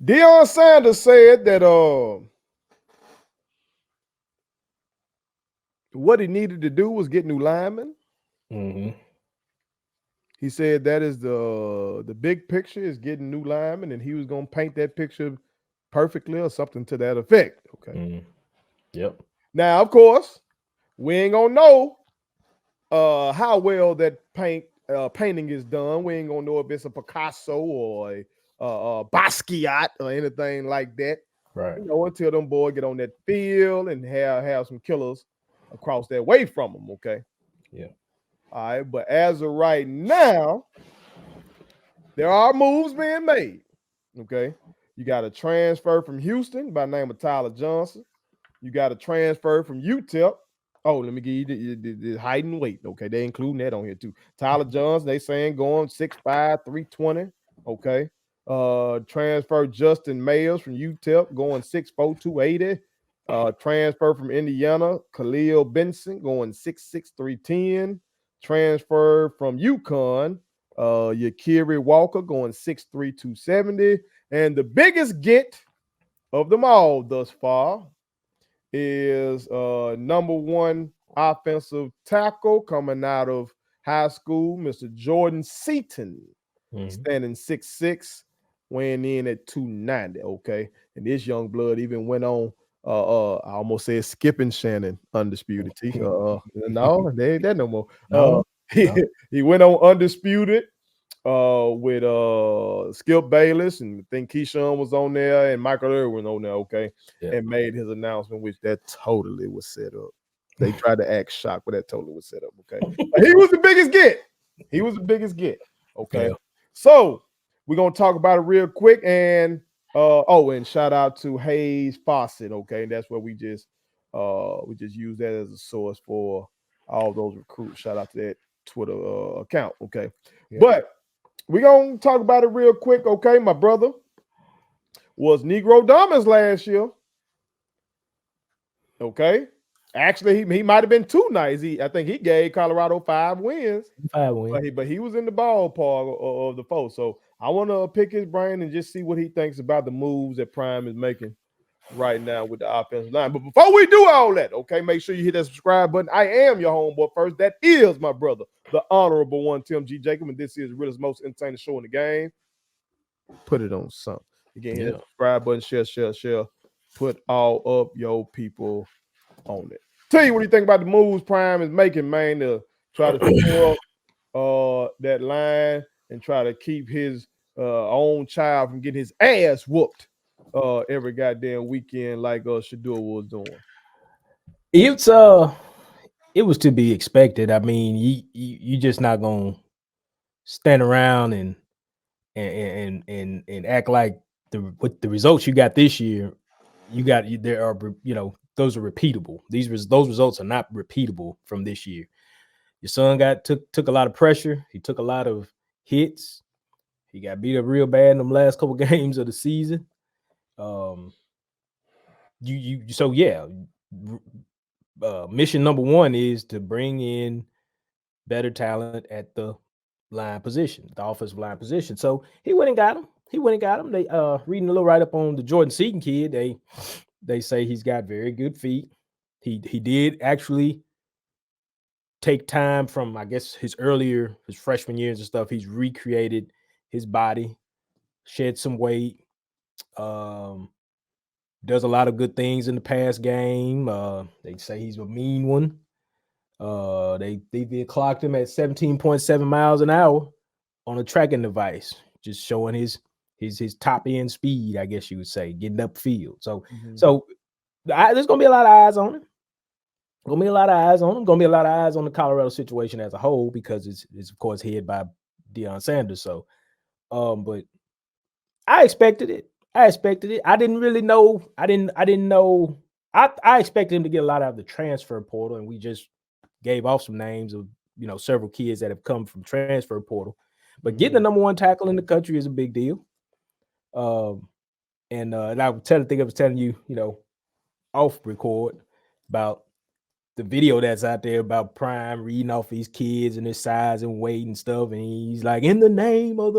Deion Sanders said that what he needed to do was get new linemen. Mm-hmm. He said that is the big picture is getting new linemen, and he was gonna paint that picture perfectly or something to that effect. Okay. Mm-hmm. Yep. Now, of course, we ain't gonna know how well that painting is done. We ain't gonna know if it's a Picasso or a Basquiat or anything like that. Right. Until them boys get on that field and have some killers across that way from them. Okay. Yeah. All right. But as of right now, there are moves being made. Okay. You got a transfer from Houston by the name of Tyler Johnson. You got a transfer from UTEP. Oh, let me give you the height and weight. Okay, they including that on here too. Tyler Johnson, they saying going 6'5", 320. Okay. Transfer Justin Mayers from UTEP going 6'4", 280. Transfer from Indiana, Khalil Benson going 6'6", 310. Transfer from UConn, Yakiri Walker going 6'3", 270. And the biggest get of them all thus far is number one offensive tackle coming out of high school, Mr. Jordan Seaton, standing 6'6", weighing in at 290. Okay, and this young blood even went on. I almost said skipping Shannon undisputed. No, they ain't that no more. No. He went on undisputed with Skip Bayless, and I think Keyshawn was on there and Michael Irwin on there, okay, and made his announcement, which that totally was set up. They tried to act shocked, but that totally was set up, okay. But he was the biggest get. He was the biggest get, okay. Yeah. So we're gonna talk about it real quick, and and shout out to Hayes Fawcett, okay. That's where we just use that as a source for all those recruits. Shout out to that Twitter account, okay. Yeah. But we're going to talk about it real quick, okay? My brother was Negro Dominance last year, okay? Actually, he might have been too nice. I think he gave Colorado 5 wins. 5 wins. But he was in the ballpark of the foe. So I want to pick his brain and just see what he thinks about the moves that Prime is making right now with the offensive line. But before we do all that, okay, make sure you hit that subscribe button. I am your homeboy first. That is my brother, the honorable one, Tim G. Jacob, and this is the realest, most entertaining show in the game. Put it on something. Again, hit that subscribe button, share. Put all up your people on it. Tell you what you think about the moves Prime is making, man, to try to secure that line and try to keep his own child from getting his ass whooped every goddamn weekend like Sheduer was doing. It was to be expected. I mean, you just not gonna stand around and act like with the results you got this year, there are those are repeatable. Those results are not repeatable from this year. Your son took a lot of pressure. He took a lot of hits. He got beat up real bad in them last couple games of the season. Mission number one is to bring in better talent at the line position, the offensive line position. So he went and got him. They reading a little write up on the Jordan Seaton kid. They say he's got very good feet. He did actually take time from, I guess, his freshman years and stuff. He's recreated his body, shed some weight, does a lot of good things in the pass game. They say he's a mean one. They clocked him at 17.7 miles an hour on a tracking device, just showing his top end speed, I guess you would say, getting upfield. So there's gonna be a lot of eyes on him. Gonna be a lot of eyes on the Colorado situation as a whole, because it's of course headed by Deion Sanders. So, but I expected it. I didn't really know. I didn't know. I expected him to get a lot out of the transfer portal, and we just gave off some names of several kids that have come from transfer portal. But getting the number one tackle in the country is a big deal. And I was telling you, off record about the video that's out there about Prime reading off these kids and their size and weight and stuff, and he's like, in the name of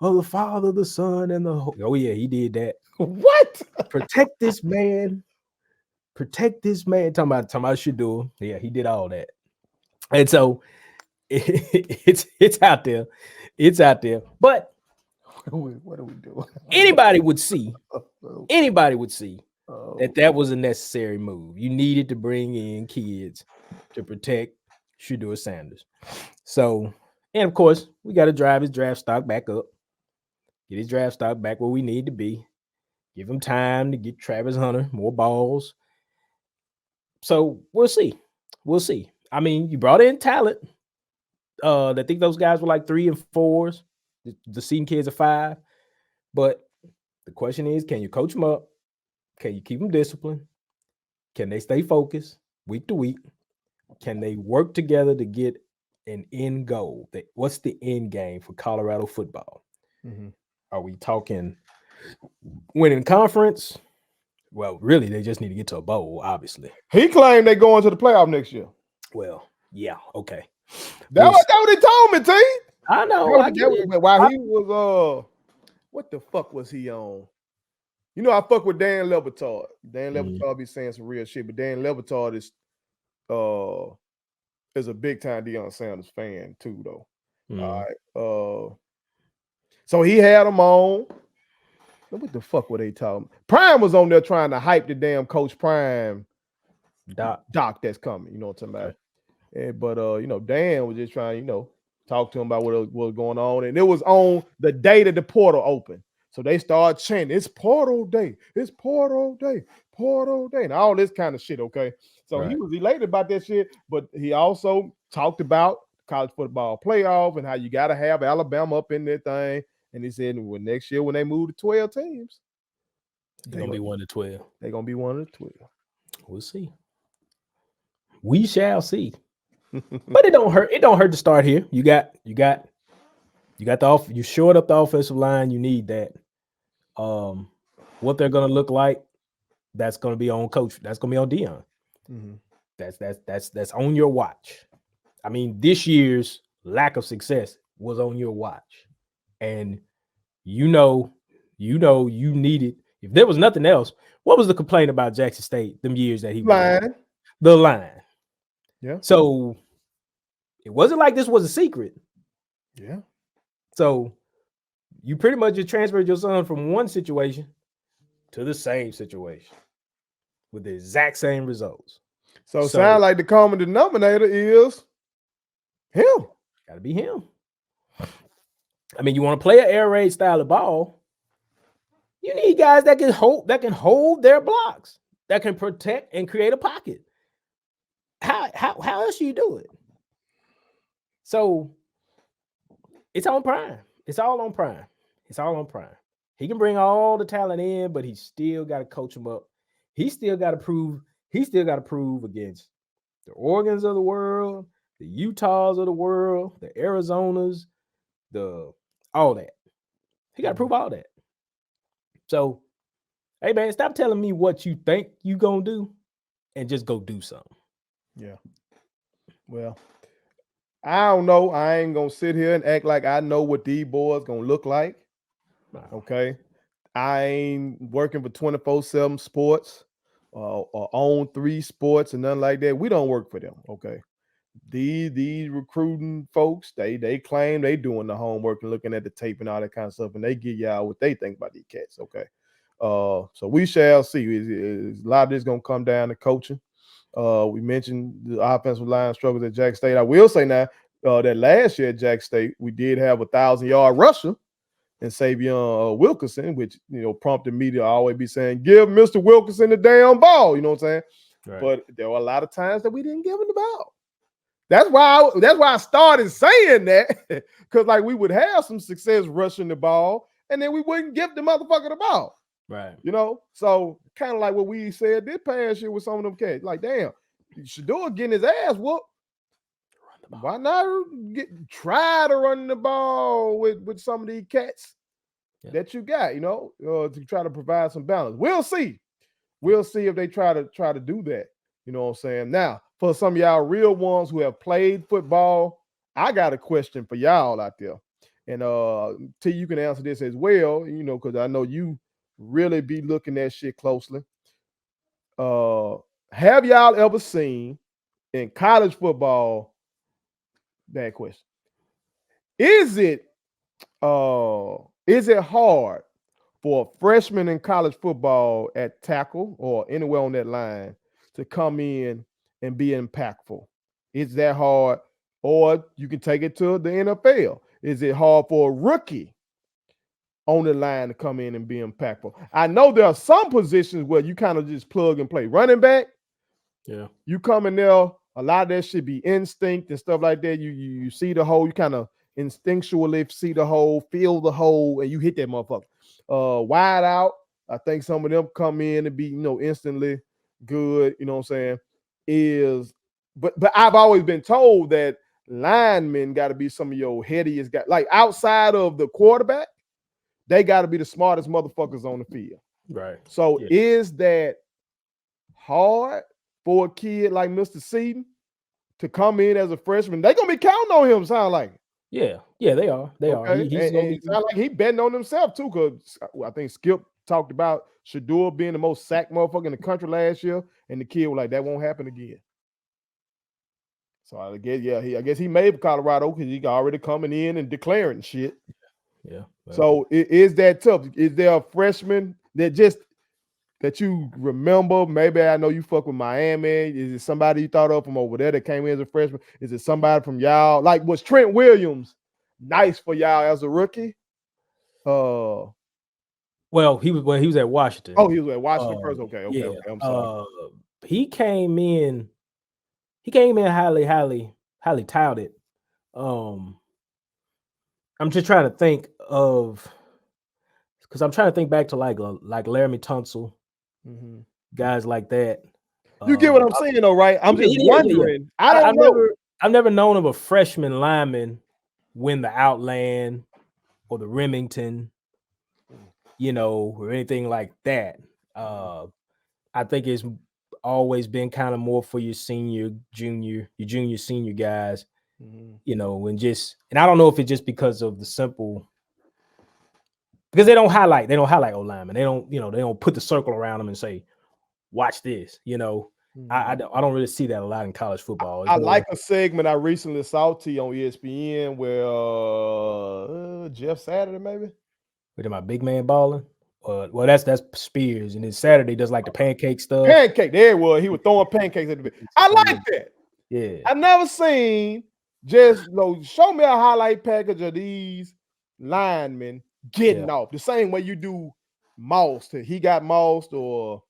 of the Father, the Son, and the oh yeah, he did that. What? Protect this man. Protect this man. Talking about Sheduer. Yeah, he did all that. And so it's out there. It's out there. But What are we doing? anybody would see Oh. that was a necessary move. You needed to bring in kids to protect Shedeur Sanders. So, and of course, we got to drive his draft stock back up. Get his draft stock back where we need to be. Give him time to get Travis Hunter more balls. So we'll see. We'll see. I mean, you brought in talent. I think those guys were like 3 and 4s. The Seaton kids are 5. But the question is, can you coach them up? Can you keep them disciplined? Can they stay focused week to week? Can they work together to get an end goal? What's the end game for Colorado football? Mm-hmm. Are we talking winning conference? Well, really, they just need to get to a bowl, obviously. He claimed they going to the playoff next year. Well, yeah, okay. That what he told me, T. I know. While he was what the fuck was he on? You know, I fuck with Dan Lebatard. Dan Lebatard be saying some real shit, but Dan Lebatard is a big time Deion Sanders fan too, though. All right. So he had him on. What the fuck were they talking? Prime was on there trying to hype the damn Coach Prime doc that's coming. You know what I'm talking about? Okay. But you know, Dan was just trying, you know, talk to him about what was going on. And it was on the day that the portal opened. So they started chanting, it's portal day, it's portal day, portal day, and all this kind of shit, okay? So he was elated about that shit, but he also talked about college football playoff and how you got to have Alabama up in that thing. And he said, well, next year when they move to 12 teams, they're going to be 1 to 12. They're going to be 1 to 12. We'll see. We shall see. But it don't hurt. It don't hurt to start here. You got you shored up the offensive line. You need that. What they're going to look like, that's going to be on coach. That's going to be on Deion. Mm-hmm. That's on your watch. I mean, this year's lack of success was on your watch. And you needed, if there was nothing else, what was the complaint about Jackson State them years that he was the line? Yeah. So it wasn't like this was a secret. Yeah. So you pretty much just transferred your son from one situation to the same situation with the exact same results. So sound like the common denominator is him. Got to be him. I mean, you want to play an air raid style of ball, you need guys that can hold their blocks, that can protect and create a pocket. How else do you do it? So it's on Prime. It's all on Prime. It's all on Prime. He can bring all the talent in, but he still got to coach them up. He still got to prove against the Oregons of the world, the Utahs of the world, the Arizonas, all that. He got to prove all that. So, hey man, stop telling me what you think you gonna do and just go do something. Yeah. Well, I don't know. I ain't gonna sit here and act like I know what these boys gonna look like. Okay. I ain't working for 24/7 Sports or own 3 sports and nothing like that. We don't work for them. Okay. These recruiting folks, they claim they doing the homework and looking at the tape and all that kind of stuff, and they give y'all what they think about these cats. Okay. So we shall see. A lot of this gonna come down to coaching. We mentioned the offensive line struggles at Jack State. I will say now that last year at Jack State, we did have a 1,000-yard rusher in Savion Wilkerson, which prompted me to always be saying, give Mr. Wilkerson the damn ball. You know what I'm saying? Right. But there were a lot of times that we didn't give him the ball. That's why I started saying that, because like we would have some success rushing the ball, and then we wouldn't give the motherfucker the ball. Right. So kind of like what we said this past year with some of them cats. Like, damn, Sheduer getting his ass whooped. Why not try to run the ball with some of these cats that you got, to try to provide some balance. We'll see. We'll see if they try to do that. You know what I'm saying? Now, for some of y'all real ones who have played football, I got a question for y'all out there. And T, you can answer this as well, you know, because I know you really be looking at shit closely. Have y'all ever seen in college football? Bad question. Is it hard for a freshman in college football at tackle or anywhere on that line to come in and be impactful? Is that hard? Or you can take it to the NFL. Is it hard for a rookie on the line to come in and be impactful? I know there are some positions where you kind of just plug and play. Running back, yeah, you come in there, a lot of that should be instinct and stuff like that. You see the hole, you kind of instinctually see the hole, feel the hole, and you hit that motherfucker. Wide out, I think some of them come in and be, you know, instantly good, you know what I'm saying? But I've always been told that linemen got to be some of your headiest guys. Like outside of the quarterback, they got to be the smartest motherfuckers on the field. right. So Yeah. is that hard for a kid like Mr. Seaton to come in as a freshman? They're gonna be counting on him, sound like. Yeah, they are. They are. Okay. He's And gonna be. it sound like he betting on himself too, because I think Skip talked about Sheduer being the most sacked motherfucker in the country last year, and the kid was like, that won't happen again. So I guess he made Colorado because he already coming in and declaring shit. Yeah. Well, So is that tough? Is there a freshman that you remember? Maybe I know you fuck with Miami. Is it somebody you thought of from over there that came in as a freshman? Is it somebody from y'all? Like, was Trent Williams nice for y'all as a rookie? well, he was at Washington. Oh, he was at Washington first. Okay. Yeah. I'm sorry. He came in highly touted. I'm just trying to think of, because I'm trying to think back to like Laramie Tunsil, guys like that. You get what I'm saying, though, right? I'm just wondering. I don't know. I've never known of a freshman lineman win the Outland or the Remington, you know, or anything like that. I think it's always been kind of more for your senior, senior guys, you know, and I don't know if it's just because of the simple, because they don't highlight O linemen. They don't put the circle around them and say, watch this, you know. I don't really see that a lot in college football. I like a segment I recently saw T on ESPN where Jeff Saturday maybe. With my big man balling. Well, that's Spears, and then Saturday does like the pancake stuff. Pancake, there it was. He was throwing pancakes at the bit. I like that. Yeah, I never seen just show me a highlight package of these linemen getting off the same way you do Moss. He got mossed, or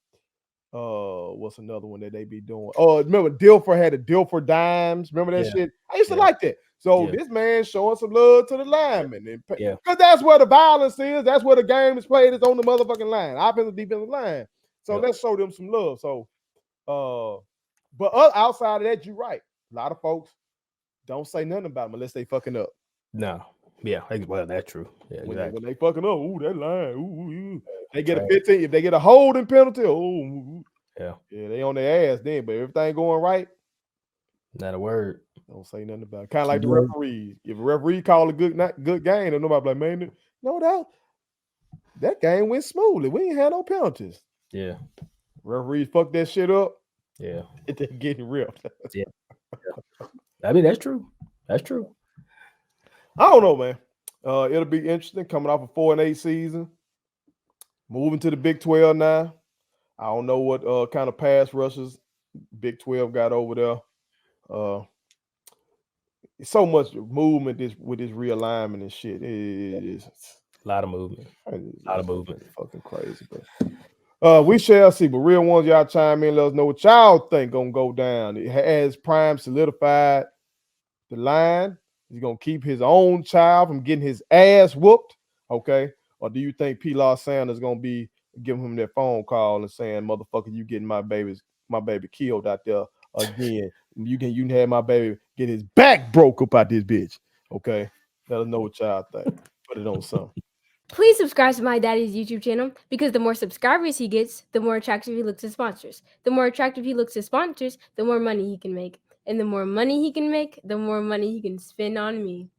what's another one that they be doing? Remember Dilfer had the Dilfer dimes. Remember that shit? I used to like that. So this man showing some love to the linemen, because that's where the violence is. That's where the game is played. It's on the motherfucking line, offensive, defensive line. So let's show them some love. So, but outside of that, you're right. A lot of folks don't say nothing about them unless they fucking up. No. Yeah, well, that's true. Yeah, exactly. When they fucking up, that line, ooh. They get a 15. If they get a holding penalty, they on their ass then. But everything going right, not a word. Don't say nothing about it. Kind of like the referees. If a referee call a good game, and nobody like, man, no, that game went smoothly. We ain't had no penalties. Yeah. Referees fuck that shit up. Yeah. They're getting ripped. Yeah. I mean, that's true. That's true. I don't know, man. It'll be interesting coming off a 4-8 season. Moving to the Big 12 now. I don't know what kind of pass rushes Big 12 got over there. So much movement with this realignment and shit. It is a lot of movement. Fucking crazy, but we shall see. But real ones, y'all chime in. Let us know what y'all think gonna go down. Has Prime solidified the line? He's gonna keep his own child from getting his ass whooped, okay? Or do you think Deion Sanders gonna be giving him that phone call and saying, "Motherfucker, you getting my baby killed out there again? You can have my baby get his back broke up out this bitch." Okay, let us know what y'all think. Put it on something. Please subscribe to my daddy's YouTube channel, because the more subscribers he gets, the more attractive he looks to sponsors. The more attractive he looks to sponsors, the more money he can make. And the more money he can make, the more money he can spend on me.